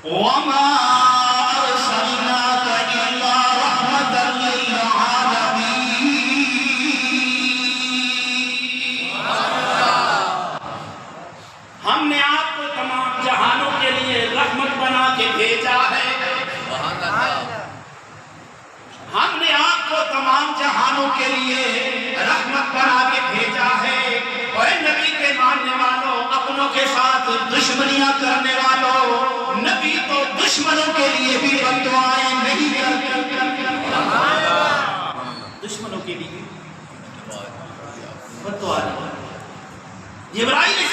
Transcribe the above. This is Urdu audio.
وما أرسلناك إلا رحمة للعالمين. ہم نے آپ کو تمام جہانوں کے لیے رحمت بنا کے بھیجا ہے. ہم نے آپ کو تمام جہانوں کے لیے رحمت بنا کے بھیجا ہے. اور نبی کے ماننے والوں، اپنوں کے ساتھ دشمنیاں کرنے والوں، نبی تو دشمنوں کے لیے بھی بددعائیں نہیں کرتے. دشمنوں کے لیے بددعا نہیں. جبرائیل